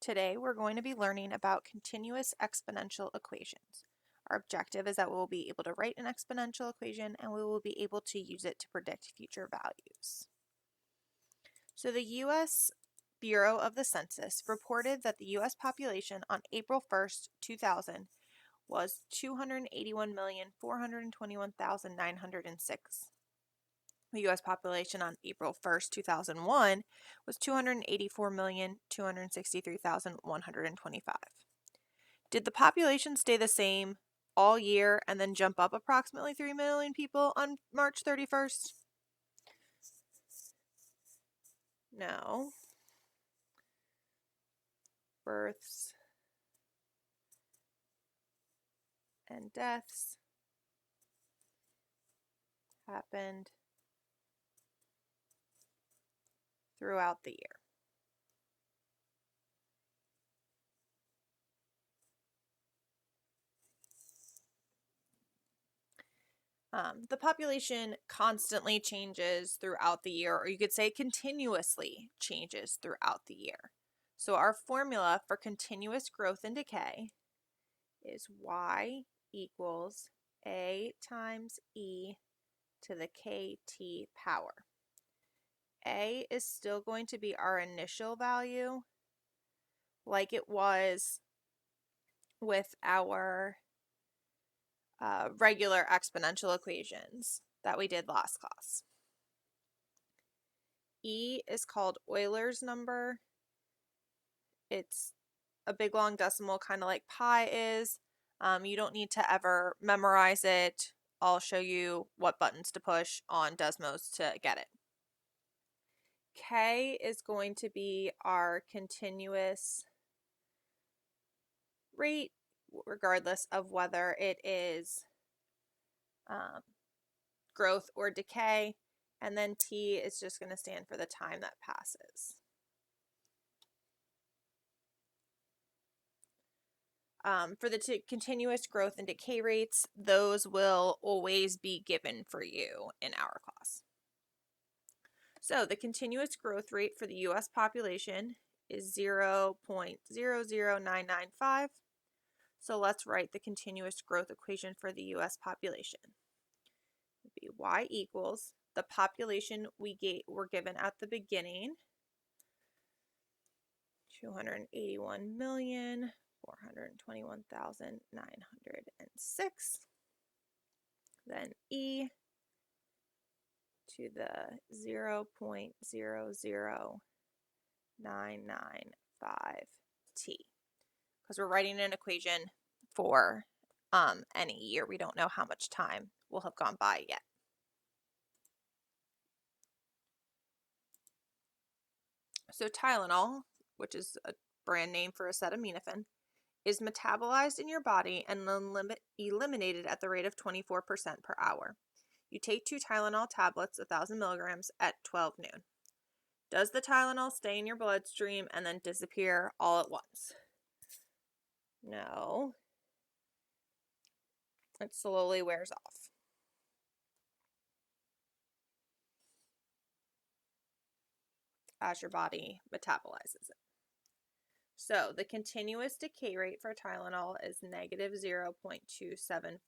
Today we're going to be learning about continuous exponential equations. Our objective is that we will be able to write an exponential equation and we will be able to use it to predict future values. So the U.S. Bureau of the Census reported that the U.S. population on April 1st, 2000 was 281,421,906. The U.S. population on April 1st, 2001 was 284,263,125. Did the population stay the same all year and then jump up approximately 3 million people on March 31st? No. Births and deaths happened throughout the year. The population constantly changes throughout the year, or you could say continuously changes throughout the year. So our formula for continuous growth and decay is y equals a times e to the kt power. A is still going to be our initial value, like it was with our regular exponential equations that we did last class. E is called Euler's number. It's a big long decimal, kind of like pi is. You don't need to ever memorize it. I'll show you what buttons to push on Desmos to get it. K is going to be our continuous rate, regardless of whether it is growth or decay. And then T is just going to stand for the time that passes. For the continuous growth and decay rates, those will always be given for you in our class. So the continuous growth rate for the U.S. population is 0.00995. So let's write the continuous growth equation for the U.S. population. It would be y equals the population we were given at the beginning, 281,421,906. Then e to the 0.00995t. Because we're writing an equation for any year. We don't know how much time will have gone by yet. So Tylenol, which is a brand name for acetaminophen, is metabolized in your body and eliminated at the rate of 24% per hour. You take 2 Tylenol tablets, 1,000 milligrams, at 12 noon. Does the Tylenol stay in your bloodstream and then disappear all at once? No. It slowly wears off. As your body metabolizes it. So the continuous decay rate for Tylenol is negative 0.274.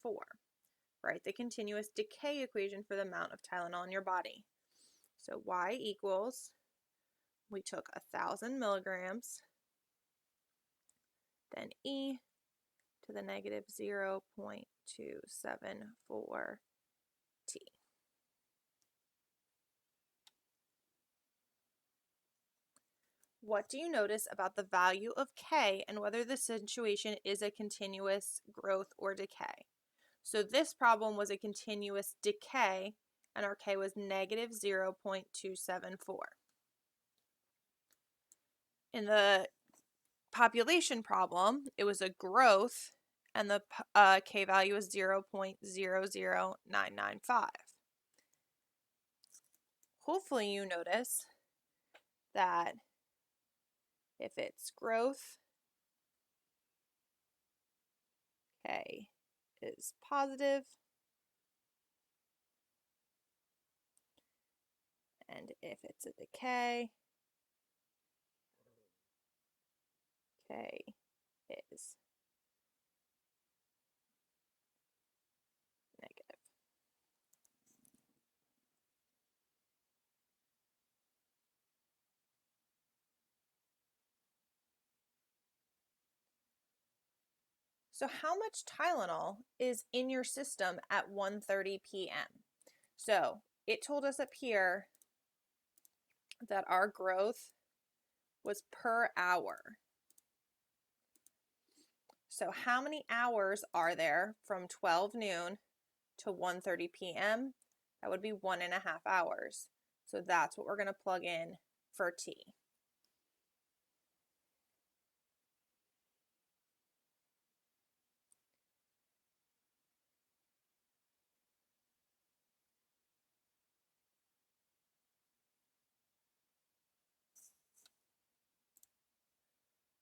Write the continuous decay equation for the amount of Tylenol in your body. So y equals, we took 1,000 milligrams, then e to the negative 0.274t. What do you notice about the value of K and whether the situation is a continuous growth or decay? So this problem was a continuous decay and our K was negative 0.274. In the population problem, it was a growth and the K value is 0.00995. Hopefully you notice that if it's growth, K is positive, and if it's a decay, A is negative. So how much Tylenol is in your system at 1:30 p.m.? So it told us up here that our growth was per hour. So how many hours are there from 12 noon to 1:30 p.m.? That would be 1.5 hours. So that's what we're going to plug in for T.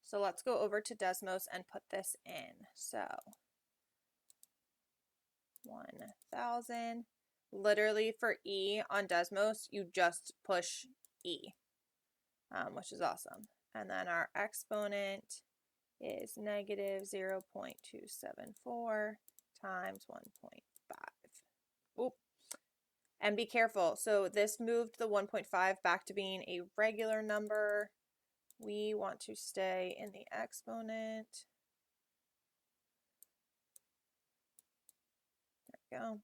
So let's go over to Desmos and put this in. So 1,000. Literally for E on Desmos, you just push E, which is awesome. And then our exponent is negative 0.274 times 1.5. Oop. And be careful. So this moved the 1.5 back to being a regular number. We want to stay in the exponent. There we go.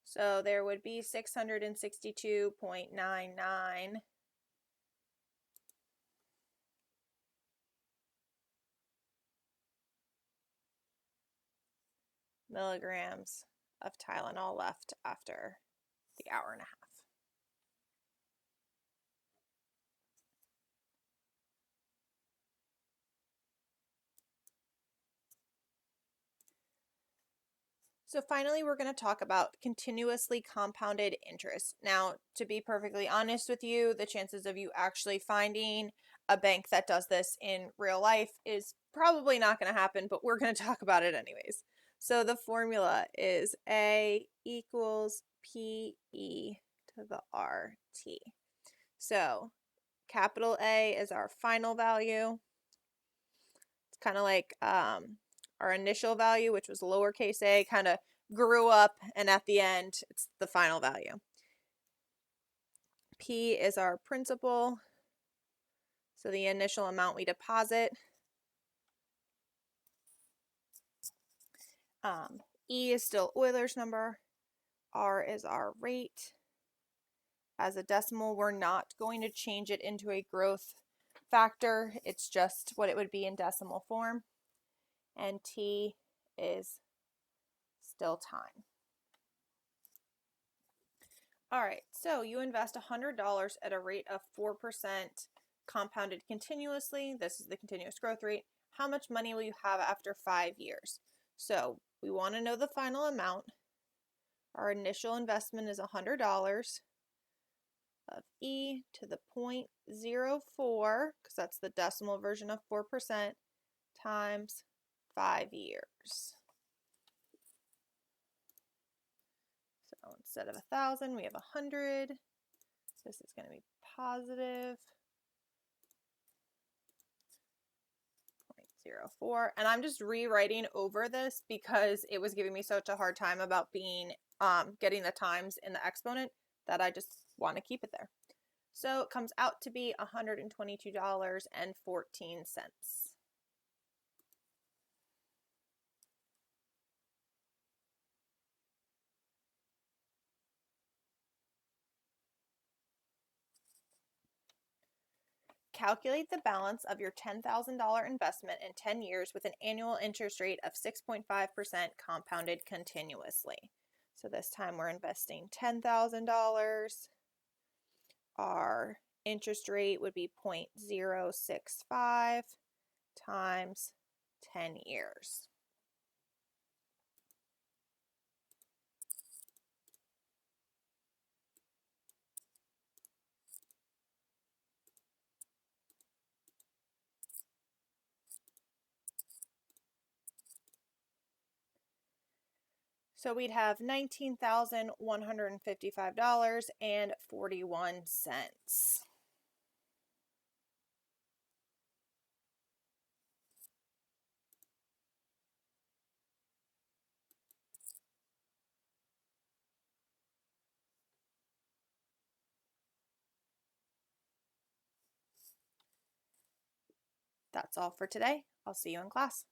So there would be 662.99 milligrams of Tylenol left after the hour and a half. So finally, we're going to talk about continuously compounded interest. Now, to be perfectly honest with you, the chances of you actually finding a bank that does this in real life is probably not going to happen, but we're going to talk about it anyways. So the formula is A equals PE to the RT. So capital A is our final value. It's kind of like our initial value, which was lowercase a, kind of grew up, and at the end, it's the final value. P is our principal, so the initial amount we deposit. E is still Euler's number. R is our rate. As a decimal, we're not going to change it into a growth factor. It's just what it would be in decimal form. And T is still time. All right, so you invest $100 at a rate of 4% compounded continuously. This is the continuous growth rate. How much money will you have after 5 years? So we want to know the final amount. Our initial investment is $100 of E to the 0.04, because that's the decimal version of 4%, times 5 years. So instead of 1,000, we have 100. This is going to be positive 0.04. And I'm just rewriting over this because it was giving me such a hard time about getting the times in the exponent that I just want to keep it there. So it comes out to be $122.14. Calculate the balance of your $10,000 investment in 10 years with an annual interest rate of 6.5% compounded continuously. So this time we're investing $10,000. Our interest rate would be 0.065 times 10 years. So we'd have $19,155.41. That's all for today. I'll see you in class.